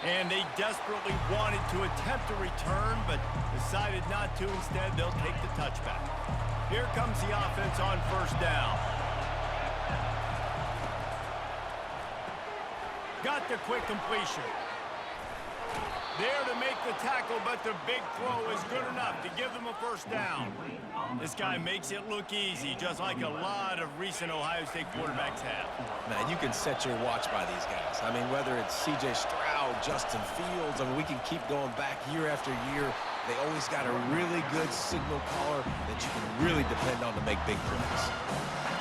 And they desperately wanted to attempt a return, but decided not to. Instead, they'll take the touchback. Here comes the offense on first down. Got the quick completion. There to make the tackle, but the big throw is good enough to give them a first down. This guy makes it look easy, just like a lot of recent Ohio State quarterbacks have. Man, you can set your watch by these guys. I mean, whether it's C.J. Stroud, Justin Fields, I mean, we can keep going back year after year. They always got a really good signal caller that you can really depend on to make big plays.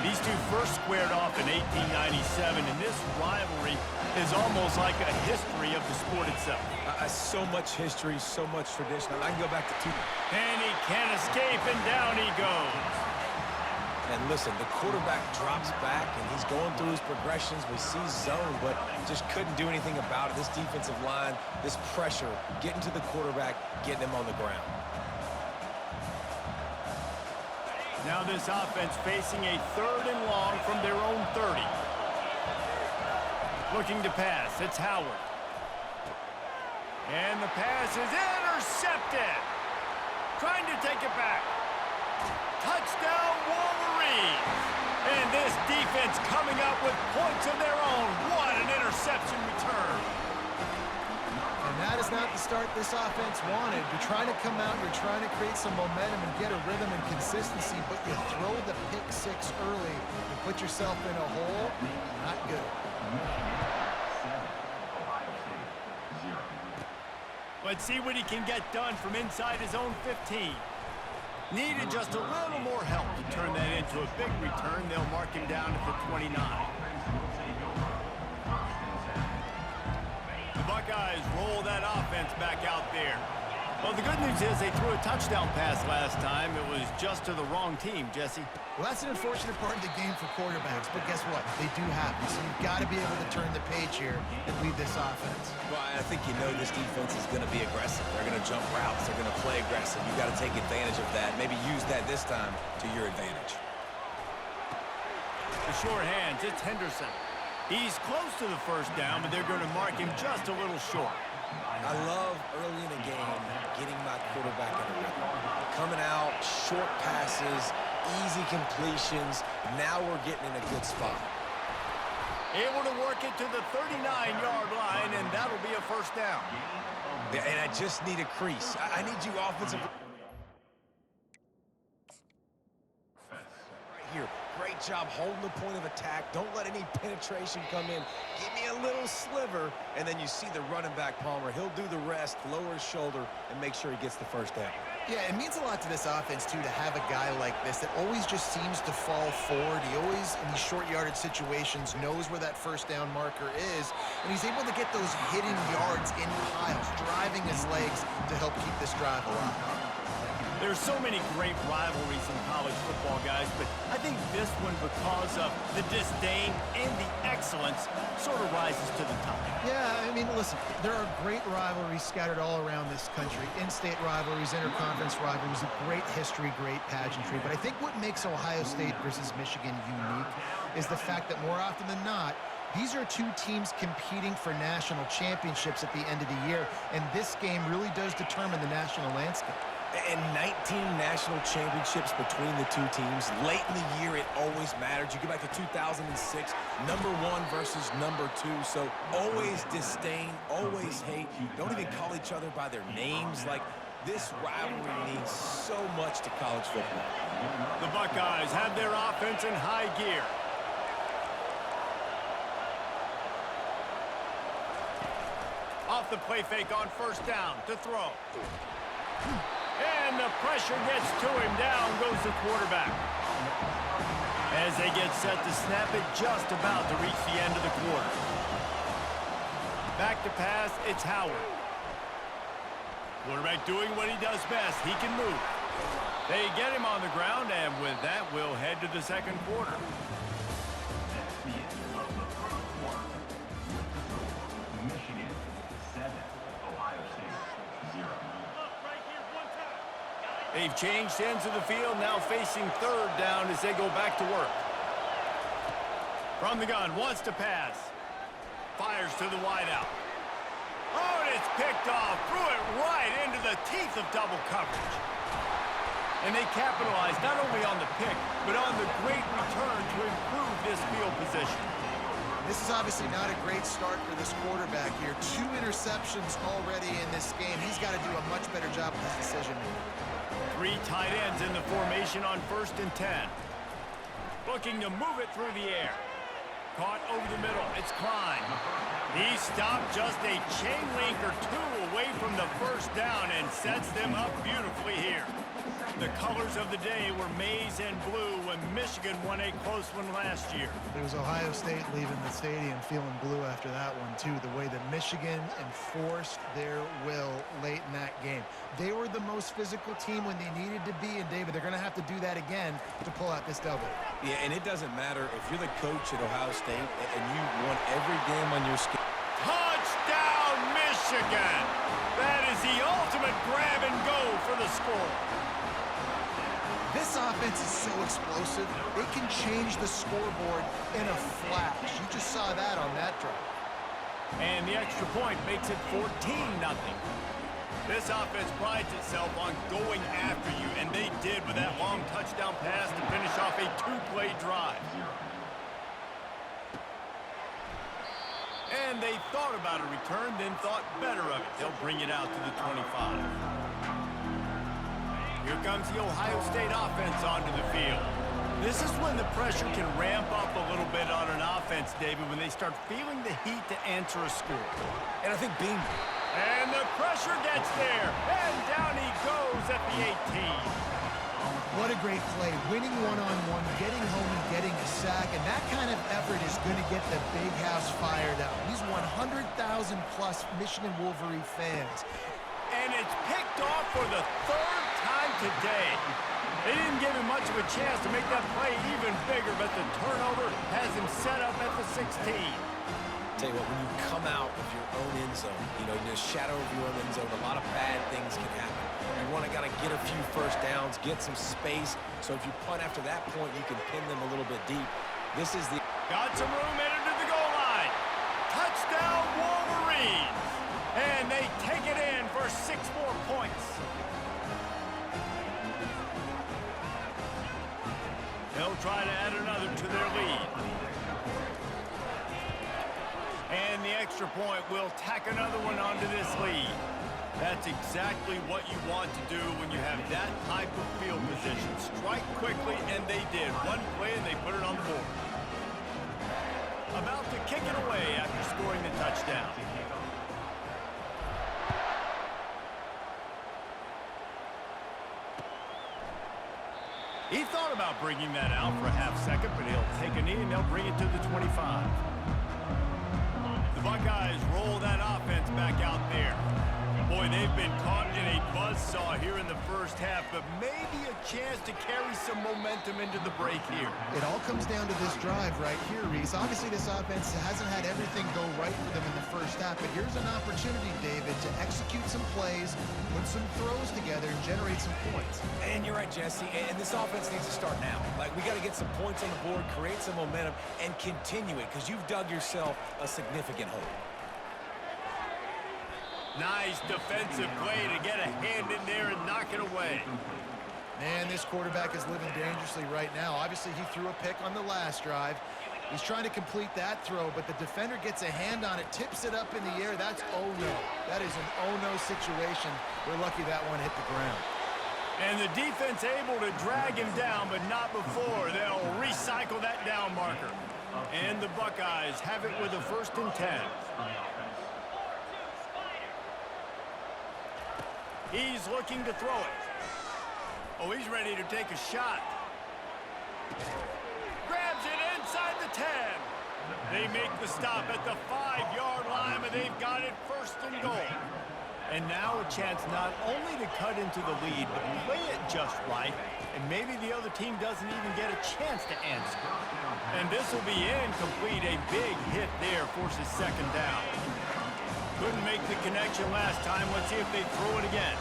These two first squared off in 1897, and this rivalry is almost like a history of the sport itself. So much history, so much tradition. I can go back to two. And he can't escape, and down he goes. And listen, the quarterback drops back, and he's going through his progressions. We see zone, but just couldn't do anything about it. This defensive line, this pressure, getting to the quarterback, getting him on the ground. Now this offense facing a 3rd and long from their own 30. Looking to pass, it's Howard. And the pass is intercepted. Trying to take it back. Touchdown Wolverines. And this defense coming up with points of their own. What an interception return. And that is not the start this offense wanted. You're trying to come out, you're trying to create some momentum and get a rhythm and consistency, but you throw the pick six early and put yourself in a hole. Not good. Let's see what he can get done from inside his own 15. Needed just a little more help to turn that into a big return. They'll mark him down at the 29. The Buckeyes roll that offense back out there. Well, the good news is they threw a touchdown pass last time. It was just to the wrong team, Jesse. Well, that's an unfortunate part of the game for quarterbacks, but guess what? They do happen, so you've got to be able to turn the page here and lead this offense. Well, I think you know this defense is going to be aggressive. They're going to jump routes. They're going to play aggressive. You've got to take advantage of that. Maybe use that this time to your advantage. The short hands, it's Henderson. He's close to the first down, but they're going to mark him just a little short. I love early in the game getting my quarterback in the rhythm. Coming out, short passes, easy completions. Now we're getting in a good spot. Able to work it to the 39-yard line, and that'll be a first down. Yeah, and I just need a crease. I need you offensive. Right here. Great job holding the point of attack. Don't let any penetration come in. Give me a little sliver, and then you see the running back, Palmer. He'll do the rest, lower his shoulder, and make sure he gets the first down. Yeah, it means a lot to this offense, too, to have a guy like this that always just seems to fall forward. He always, in these short yardage situations, knows where that first down marker is, and he's able to get those hidden yards in piles, driving his legs to help keep this drive alive. There's so many great rivalries in college football, guys, but I think this one, because of the disdain and the excellence, sort of rises to the top. Yeah, I mean, listen, there are great rivalries scattered all around this country. In-state rivalries, interconference rivalries, a great history, great pageantry. But I think what makes Ohio State versus Michigan unique is the fact that more often than not, these are two teams competing for national championships at the end of the year, and this game really does determine the national landscape. And 19 national championships between the two teams. Late in the year, it always mattered. You go back to 2006, number 1 versus number 2. So always disdain, always hate. Don't even call each other by their names. Like, this rivalry means so much to college football. The Buckeyes have their offense in high gear. Off the play fake on first down to throw. And the pressure gets to him. Down goes the quarterback. As they get set to snap it, just about to reach the end of the quarter. Back to pass, it's Howard. Quarterback doing what he does best. He can move. They get him on the ground, and with that, we'll head to the second quarter. They've changed ends of the field, now facing third down as they go back to work. From the gun, wants to pass. Fires to the wideout. Oh, and it's picked off. Threw it right into the teeth of double coverage. And they capitalized not only on the pick, but on the great return to improve this field position. This is obviously not a great start for this quarterback here. 2 interceptions already in this game. He's got to do a much better job with his decision-making. 3 tight ends in the formation on 1st and 10. Looking to move it through the air. Caught over the middle. It's Klein. He stopped just a chain link or 2 away from the first down and sets them up beautifully here. The colors of the day were maize and blue when Michigan won a close one last year. It was Ohio State leaving the stadium feeling blue after that one, too. The way that Michigan enforced their will late in that game. They were the most physical team when they needed to be, and David, they're going to have to do that again to pull out this W. Yeah, and it doesn't matter if you're the coach at Ohio State and you won every game on your schedule. Touchdown, Michigan! That is the ultimate grab and go for the score. This offense is so explosive, it can change the scoreboard in a flash. You just saw that on that drive. And the extra point makes it 14-0. This offense prides itself on going after you, and they did with that long touchdown pass to finish off a 2-play drive. And they thought about a return, then thought better of it. They'll bring it out to the 25. Here comes the Ohio State offense onto the field. This is when the pressure can ramp up a little bit on an offense, David, when they start feeling the heat to answer a score. And I think being... And the pressure gets there, and down he goes at the 18. What a great play. Winning one-on-one, getting home and getting a sack, and that kind of effort is going to get the big house fired up. These 100,000-plus Michigan Wolverine fans. And it's picked off for the 3rd time today. They didn't give him much of a chance to make that play even bigger, but the turnover has him set up at the 16. Tell you what, when you come out of your own end zone, you know, in the shadow of your own end zone, a lot of bad things can happen. You want to got to get a few first downs, get some space, so if you punt after that point, you can pin them a little bit deep. This is the... Got some room, headed to the goal line. Touchdown, Wolverines! And they take it in for 6 more points. They'll try to add another to their lead. And the extra point will tack another one onto this lead. That's exactly what you want to do when you have that type of field position. Strike quickly, and they did. One play, and they put it on the board. About to kick it away after scoring the touchdown. He thought about bringing that out for a half second, but he'll take a knee, and they'll bring it to the 25. The Buckeyes roll that offense back out there. Boy, they've been caught in a buzzsaw here in the first half, but maybe a chance to carry some momentum into the break here. It all comes down to this drive right here, Reese. Obviously, this offense hasn't had everything go right for them in the first half, but here's an opportunity, David, to execute some plays, put some throws together, and generate some points. And you're right, Jesse, and this offense needs to start now. Like, we got to get some points on the board, create some momentum, and continue it, because you've dug yourself a significant hole. Nice defensive play to get a hand in there and knock it away. Man, this quarterback is living dangerously right now. Obviously, he threw a pick on the last drive. He's trying to complete that throw, but the defender gets a hand on it, tips it up in the air. That's oh-no. That is an oh-no situation. We're lucky that one hit the ground. And the defense able to drag him down, but not before. They'll recycle that down marker. And the Buckeyes have it with a 1st and 10. He's looking to throw it. Oh, he's ready to take a shot. Grabs it inside the 10. They make the stop at the 5-yard line, but they've got it 1st and goal. And now a chance not only to cut into the lead, but play it just right, and maybe the other team doesn't even get a chance to answer. And this will be incomplete. A big hit there forces 2nd down. Couldn't make the connection last time. Let's see if they throw it again.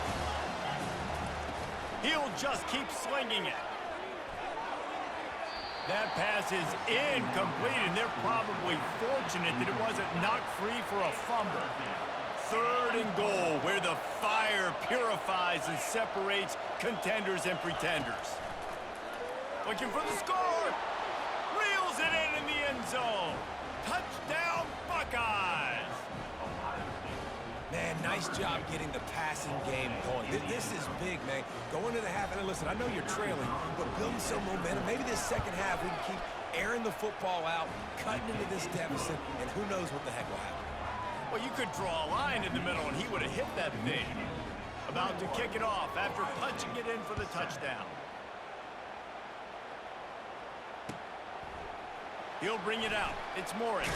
He'll just keep slinging it. That pass is incomplete, and they're probably fortunate that it wasn't knocked free for a fumble. 3rd and goal, where the fire purifies and separates contenders and pretenders. Looking for the score. Reels it in the end zone. Touchdown, Buckeyes. Man, nice job getting the passing game going. This is big, man. Going to the half, and listen, I know you're trailing, but building some momentum. Maybe this second half we can keep airing the football out, cutting into this deficit, and who knows what the heck will happen. Well, you could draw a line in the middle, and he would have hit that thing. About to kick it off after punching it in for the touchdown. He'll bring it out. It's Morris.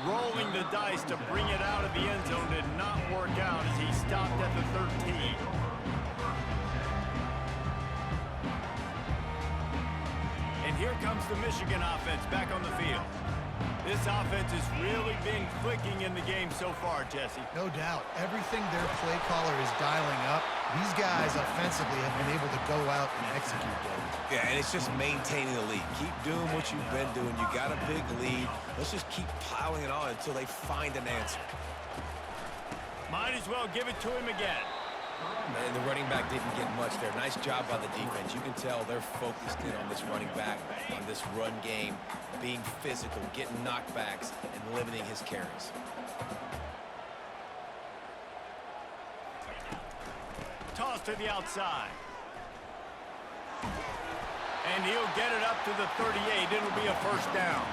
Rolling the dice to bring it out of the end zone did not work out as he stopped at the 13. And here comes the Michigan offense back on the field. This offense has really been clicking in the game so far, Jesse. No doubt. Everything their play caller is dialing up, these guys offensively have been able to go out and execute, David. Yeah, and it's just maintaining the lead. Keep doing what you've been doing. You got a big lead. Let's just keep piling it on until they find an answer. Might as well give it to him again. Man, the running back didn't get much there. Nice job by the defense. You can tell they're focused in on this running back, on this run game, being physical, getting knockbacks, and limiting his carries. Toss to the outside. And he'll get it up to the 38. It'll be a first down.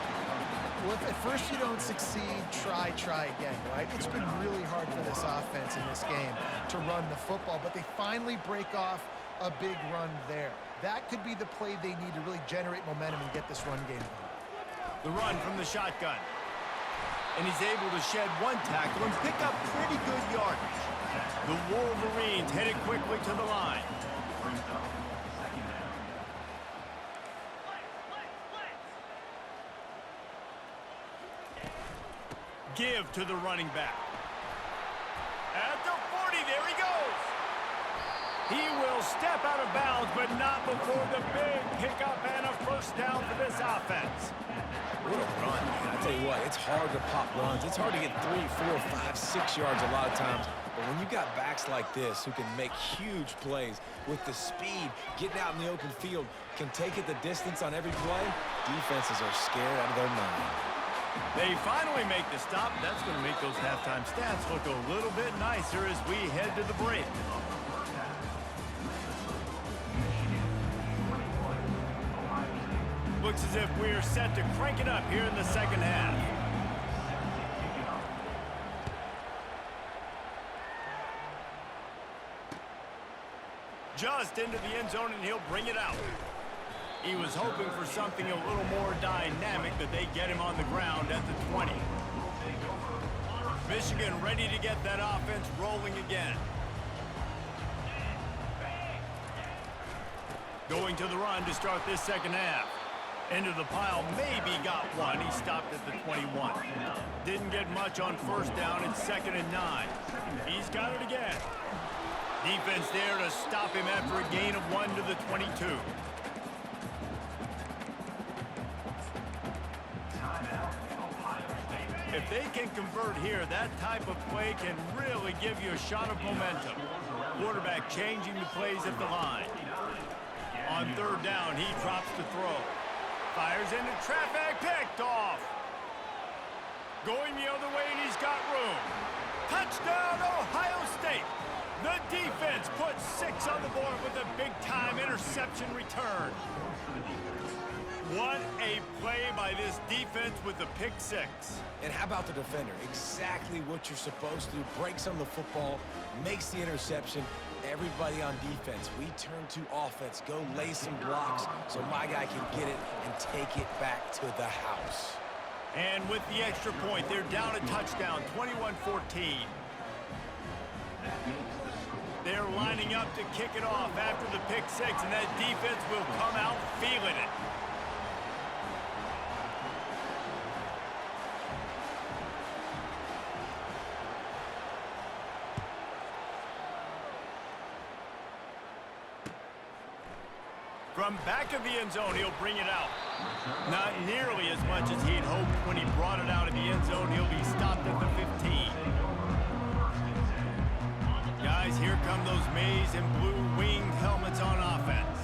Well, if at first you don't succeed, try again, right? It's been really hard for this offense in this game to run the football, but they finally break off a big run there. That could be the play they need to really generate momentum and get this run game going. The run from the shotgun. And he's able to shed one tackle and pick up pretty good yardage. The Wolverines headed quickly to the line. Give to the running back. At the 40, there he goes. He will step out of bounds, but not before the big pickup and a first down for this offense. What a run, man. I tell you what, it's hard to pop runs. It's hard to get 3, 4, 5, 6 yards a lot of times. But when you got backs like this who can make huge plays with the speed, getting out in the open field, can take it the distance on every play, defenses are scared out of their mind. They finally make the stop. That's going to make those halftime stats look a little bit nicer as we head to the break. Looks as if we're set to crank it up here in the second half. Just into the end zone, and he'll bring it out. He was hoping for something a little more dynamic, but they get him on the ground at the 20. Michigan ready to get that offense rolling again. Going to the run to start this second half. Into the pile, maybe got one. He stopped at the 21. Didn't get much on first down. It's 2nd and 9. He's got it again. Defense there to stop him after a gain of 1 to the 22. If they can convert here, that type of play can really give you a shot of momentum. Quarterback changing the plays at the line. On 3rd down, he drops to throw. Fires into traffic, picked off. Going the other way, and he's got room. Touchdown, Ohio State. The defense puts 6 on the board with a big-time interception return. What a play by this defense with the pick 6. And how about the defender? Exactly what you're supposed to do. Breaks on the football, makes the interception. Everybody on defense, we turn to offense. Go lay some blocks so my guy can get it and take it back to the house. And with the extra point, they're down a touchdown, 21-14. They're lining up to kick it off after the pick 6, and that defense will come out feeling it. From back of the end zone, he'll bring it out. Not nearly as much as he'd hoped when he brought it out of the end zone. He'll be stopped at the 15. maize and blue winged helmets on offense.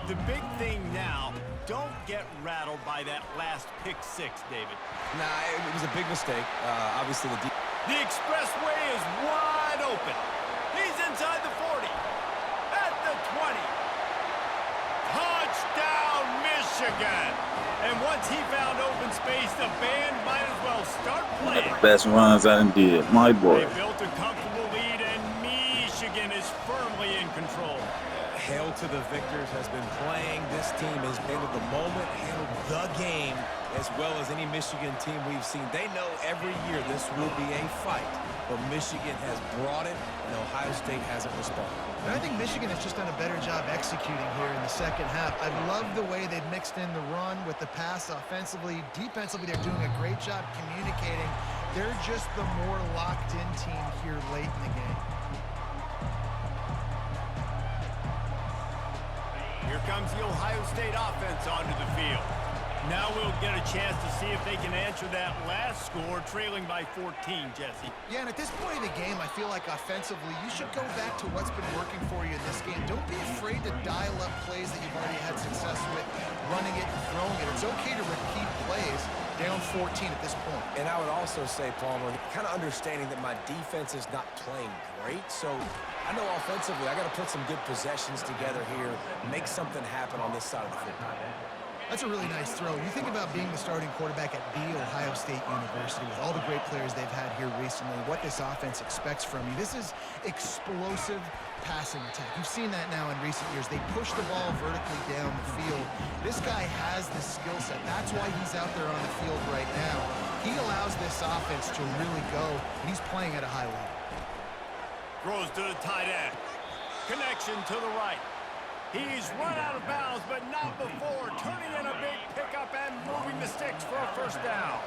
The big thing now, don't get rattled by that last pick six, David. Nah, it was a big mistake. Obviously, The expressway is wide open. He's inside the 40. At the 20. Touchdown, Michigan. And once he found open space, the band might as well start One of playing. the best runs I done did. My boy. They built a comfortable lead, and Michigan is firmly in control. Hail to the victors has been playing. This team has been at the moment, handled the game as well as any Michigan team we've seen. They know every year this will be a fight, but Michigan has brought it, and Ohio State hasn't responded. And I think Michigan has just done a better job executing here in the second half. I love the way they've mixed in the run with the pass offensively. Defensively, they're doing a great job communicating. They're just the more locked-in team here late in the game. Here comes the Ohio State offense onto the field. Now we'll get a chance to see if they can answer that last score, trailing by 14, Jesse. Yeah, and at this point in the game, I feel like offensively, you should go back to what's been working for you in this game. Don't be afraid to dial up plays that you've already had success with, running it and throwing it. It's okay to repeat plays down 14 at this point. And I would also say, Palmer, kind of understanding that my defense is not playing great, so I know offensively I got to put some good possessions together here, make something happen on this side of the football. That's a really nice throw. You think about being the starting quarterback at The Ohio State University with all the great players they've had here recently, what this offense expects from you. This is explosive passing attack. You've seen that now in recent years. They push the ball vertically down the field. This guy has the skill set. That's why he's out there on the field right now. He allows this offense to really go, and he's playing at a high level. Throws to the tight end. Connection to the right. He's run out of bounds, but not before turning in a big pickup and moving the sticks for a first down.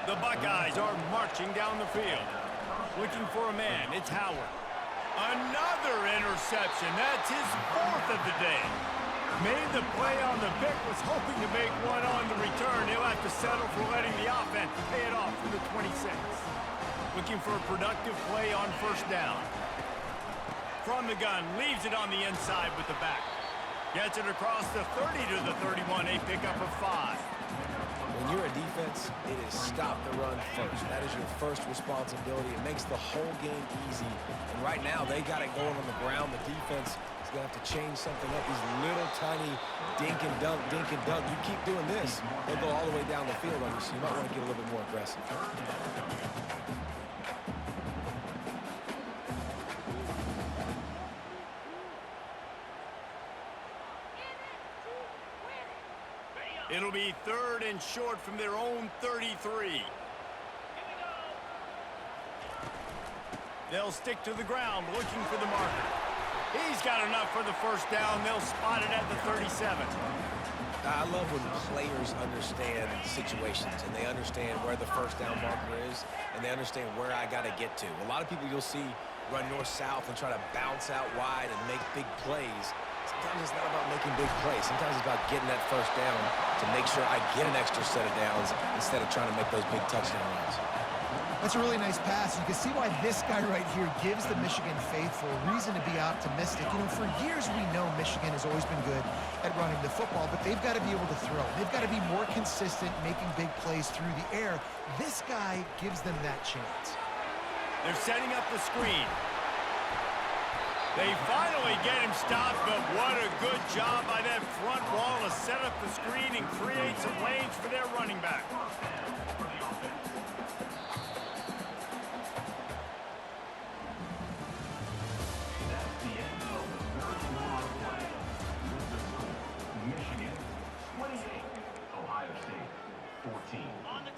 The Buckeyes are marching down the field. Looking for a man. It's Howard. Another interception. That's his fourth of the day. Made the play on the pick, was hoping to make one on the return. He'll have to settle for letting the offense pay it off from the 26. Looking for a productive play on first down. From the gun, leaves it on the inside with the back. Gets it across the 30 to the 31, a pickup of 5. When you're a defense, it is stop the run first. That is your first responsibility. It makes the whole game easy. And right now, they got it going on the ground. The defense is going to have to change something up. These little tiny dink and dunk, dink and dunk. You keep doing this, they'll go all the way down the field on you, so you might want to get a little bit more aggressive. It'll be third and short from their own 33. They'll stick to the ground looking for the marker. He's got enough for the first down. They'll spot it at the 37. I love when players understand situations and they understand where the first down marker is and they understand where I got to get to. A lot of people you'll see run north-south and try to bounce out wide and make big plays. Sometimes it's not about making big plays. Sometimes it's about getting that first down to make sure I get an extra set of downs instead of trying to make those big touchdown runs. That's a really nice pass. You can see why this guy right here gives the Michigan faithful reason to be optimistic. You know, for years we know Michigan has always been good at running the football, but they've got to be able to throw. They've got to be more consistent making big plays through the air. This guy gives them that chance. They're setting up the screen. They finally get him stopped, but what a good job by that front wall to set up the screen and create some lanes for their running back.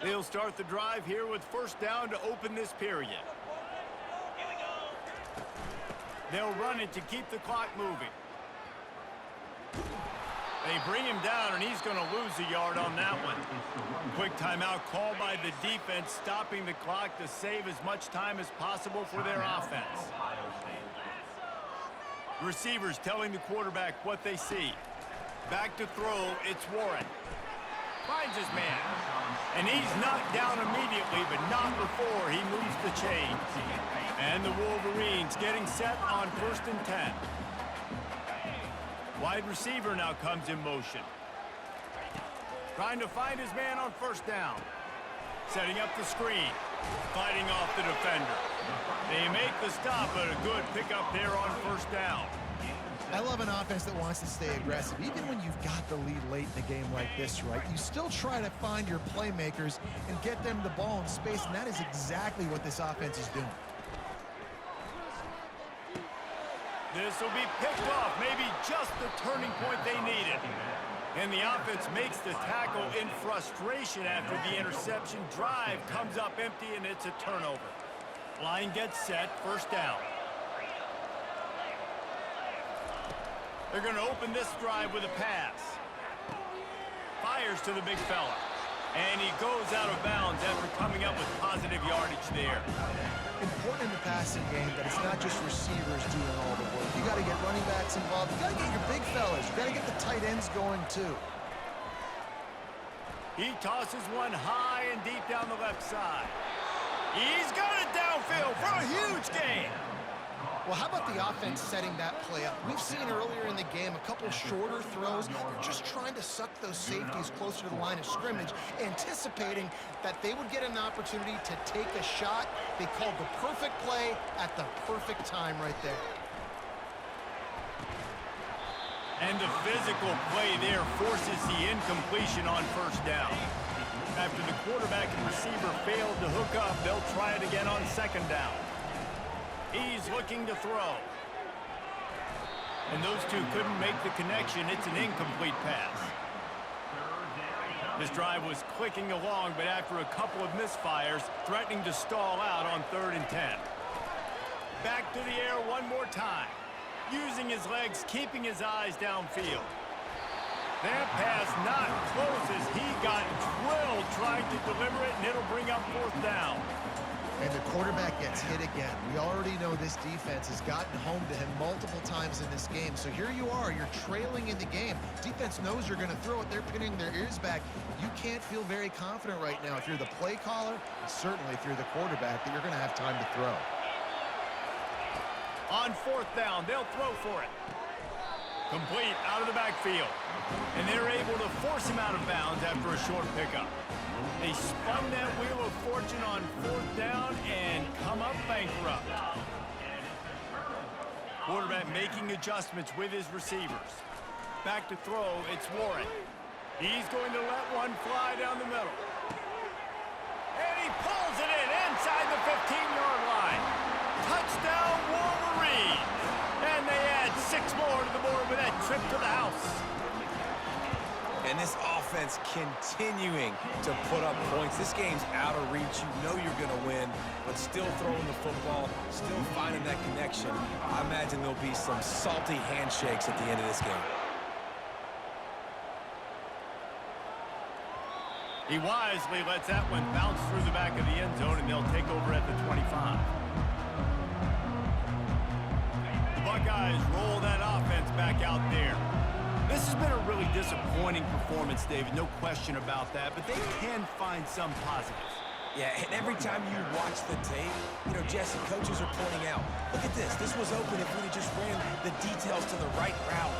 They'll start the drive here with first down to open this period. They'll run it to keep the clock moving. They bring him down, and he's going to lose a yard on that one. Quick timeout called by the defense, stopping the clock to save as much time as possible for their offense. Receivers telling the quarterback what they see. Back to throw, it's Warren. finds his man. And he's knocked down immediately, but not before he moves the chains. And the Wolverines getting set on 1st and 10. Wide receiver now comes in motion. Trying to find his man on 1st down. Setting up the screen. Fighting off the defender. They make the stop, but a good pickup there on 1st down. I love an offense that wants to stay aggressive. Even when you've got the lead late in a game like this, right, you still try to find your playmakers and get them the ball in space, and that is exactly what this offense is doing. This will be picked off, maybe just the turning point they needed. And the offense makes the tackle in frustration after the interception. Drive comes up empty, and it's a turnover. Line gets set, 1st down. They're going to open this drive with a pass. Fires to the big fella. And he goes out of bounds after coming up with positive yardage there. Important in the passing game that it's not just receivers doing all the work. You got to get running backs involved. You got to get your big fellas. You got to get the tight ends going too. He tosses one high and deep down the left side. He's got it downfield for a huge gain. Well, how about the offense setting that play up? We've seen earlier in the game a couple shorter throws. They're just trying to suck those safeties closer to the line of scrimmage, anticipating that they would get an opportunity to take a shot. They called the perfect play at the perfect time right there. And the physical play there forces the incompletion on 1st down. After the quarterback and receiver failed to hook up, they'll try it again on 2nd down. He's looking to throw. And those two couldn't make the connection. It's an incomplete pass. This drive was clicking along, but after a couple of misfires, threatening to stall out on 3rd and 10. Back to the air one more time. Using his legs, keeping his eyes downfield. That pass not close as he got drilled trying to deliver it, and it'll bring up 4th down. And the quarterback gets hit again. We already know this defense has gotten home to him multiple times in this game. So here you are, you're trailing in the game. Defense knows you're going to throw it. They're pinning their ears back. You can't feel very confident right now if you're the play caller, and certainly if you're the quarterback, that you're going to have time to throw. On 4th down, they'll throw for it. Complete out of the backfield. And they're able to force him out of bounds after a short pickup. They spun that wheel of fortune on 4th down and come up bankrupt. Quarterback making adjustments with his receivers. Back to throw, it's Warren. He's going to let one fly down the middle. And he pulls it in inside the 15-yard line. Touchdown, Wolverines. And they add 6 more to the board with that trip to the house. And this offense continuing to put up points. This game's out of reach. You know you're going to win, but still throwing the football, still finding that connection. I imagine there'll be some salty handshakes at the end of this game. He wisely lets that one bounce through the back of the end zone, and they'll take over at the 25. The Buckeyes roll that offense back out there. This has been a really disappointing performance, David, no question about that, but they can find some positives. Yeah, and every time you watch the tape, you know, Jesse, coaches are pointing out, look at this. This was open if we'd have just ran the details to the right route,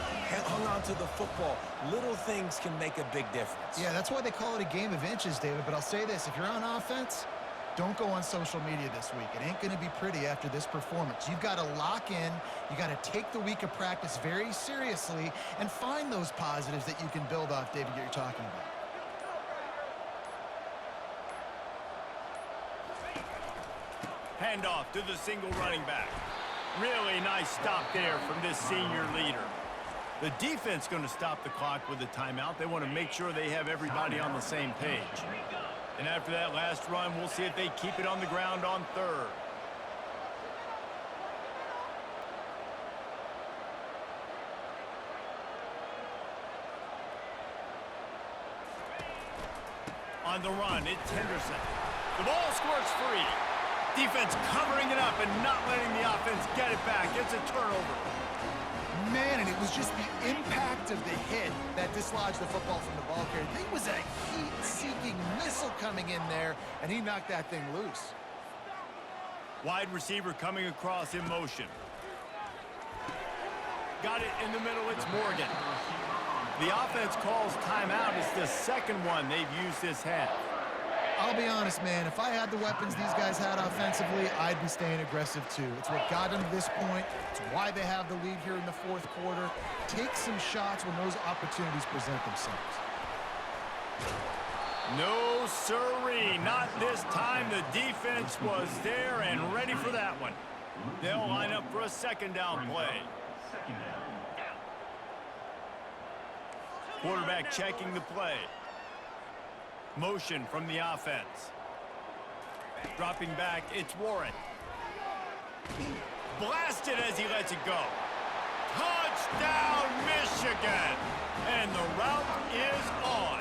hung on to the football. Little things can make a big difference. Yeah, that's why they call it a game of inches, David. But I'll say this, if you're on offense, don't go on social media this week. It ain't going to be pretty after this performance. You've got to lock in. You got to take the week of practice very seriously and find those positives that you can build off, David, that you're talking about. Handoff to the single running back. Really nice stop there from this senior leader. The defense going to stop the clock with a timeout. They want to make sure they have everybody on the same page. And after that last run, we'll see if they keep it on the ground on 3rd. On the run, it's Henderson. The ball squirts free. Defense covering it up and not letting the offense get it back. It's a turnover. Man, and it was just the impact of the hit that dislodged the football from the ball carrier. There was a heat-seeking missile coming in there, and he knocked that thing loose. Wide receiver coming across in motion. Got it in the middle, it's Morgan. The offense calls timeout. It's the second one they've used this half. I'll be honest, man, if I had the weapons these guys had offensively, I'd be staying aggressive too. It's what got them to this point. It's why they have the lead here in the fourth quarter. Take some shots when those opportunities present themselves. No siree, not this time. The defense was there and ready for that one. They'll line up for a second down play. Quarterback checking the play. Motion from the offense. Dropping back, it's Warren. Blasted as he lets it go. Touchdown, Michigan! And the route is on.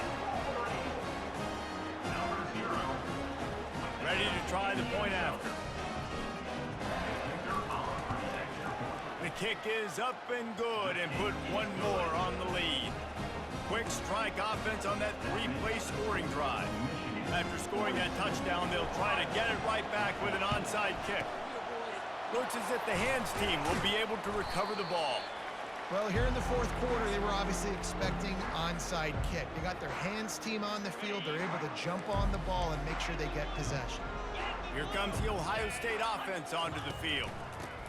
Ready to try the point after. The kick is up and good and put one more on the lead. Quick strike offense on that three-play scoring drive. After scoring that touchdown, they'll try to get it right back with an onside kick. Looks as if the hands team will be able to recover the ball. Well, here in the fourth quarter, they were obviously expecting onside kick. They got their hands team on the field. They're able to jump on the ball and make sure they get possession. Here comes the Ohio State offense onto the field.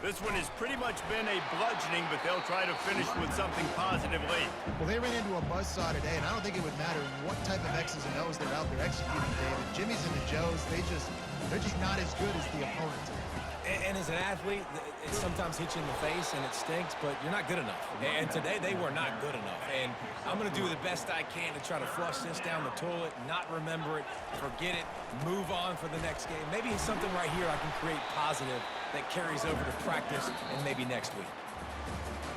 This one has pretty much been a bludgeoning, but they'll try to finish with something positive late. Well, they ran into a buzzsaw today, and I don't think it would matter what type of X's and O's they're out there executing, David. Jimmy's and the Joes, they're just not as good as the opponent today. And as an athlete, it sometimes hits you in the face and it stinks, but you're not good enough. And today they were not good enough. And I'm going to do the best I can to try to flush this down the toilet, not remember it, forget it, move on for the next game. Maybe it's something right here I can create positive that carries over to practice and maybe next week.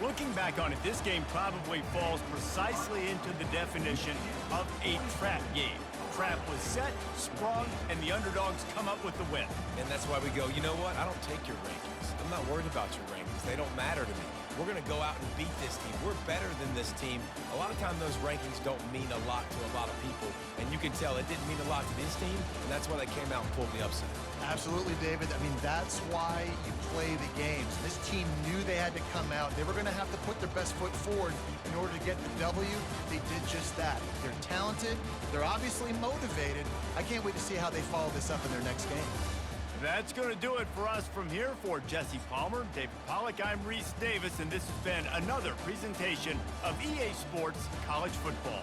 Looking back on it, this game probably falls precisely into the definition of a trap game. Trap was set, sprung, and the underdogs come up with the win. And that's why we go, you know what? I don't take your rankings. I'm not worried about your rankings. They don't matter to me. We're going to go out and beat this team. We're better than this team. A lot of times those rankings don't mean a lot to a lot of people. And you can tell it didn't mean a lot to this team, and that's why they came out and pulled the upset. Absolutely, David. I mean, that's why you play the games. This team knew they had to come out. They were going to have to put their best foot forward in order to get the W. They did just that. They're talented. They're obviously motivated. I can't wait to see how they follow this up in their next game. That's going to do it for us from here. For Jesse Palmer, David Pollack, I'm Reese Davis, and this has been another presentation of EA Sports College Football.